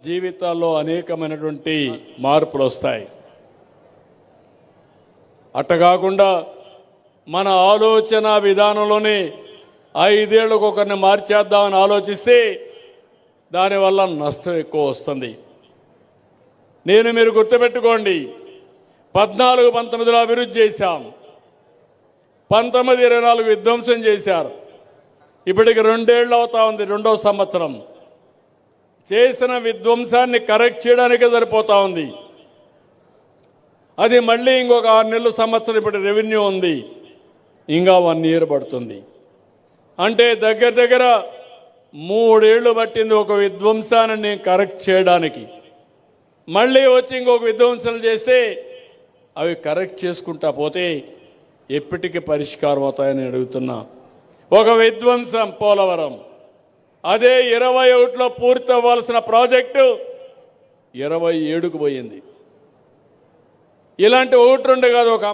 జీవితాల్లో అనేకమైనటువంటి మార్పులు వస్తాయి. అట్టకాకుండా మన ఆలోచన విధానంలోనే 5 ఏళ్లకు ఒకరిని మార్చేద్దామని ఆలోచిస్తే దానివల్ల నష్టం ఎక్కువ వస్తుంది. మీరు గుర్తుపెట్టుకోండి, 14-19లో అభివృద్ధి చేశాం, 19-24 విధ్వంసం చేశారు. ఇప్పటికి 2 ఏళ్ళు అవుతా ఉంది, 2వ సంవత్సరం. చేసిన విధ్వంసాన్ని కరెక్ట్ చేయడానికే సరిపోతా ఉంది. అది మళ్ళీ ఇంకొక 6 నెలల సంవత్సరం ఇప్పుడు రెవెన్యూ ఉంది, ఇంకా 1 ఇయర్ పడుతుంది. అంటే దగ్గర దగ్గర 3 ఏళ్లు పట్టింది ఒక విధ్వంసాన్ని కరెక్ట్ చేయడానికి. మళ్ళీ వచ్చి ఇంకొక విధ్వంసాలు చేస్తే అవి కరెక్ట్ చేసుకుంటా పోతే ఎప్పటికీ పరిష్కారం అవుతాయని అడుగుతున్నా. ఒక విధ్వంసం పోలవరం, అదే 21లో పూర్తి అవ్వాల్సిన ప్రాజెక్టు 27కు పోయింది. ఇలాంటి 1-2 కాదు, ఒక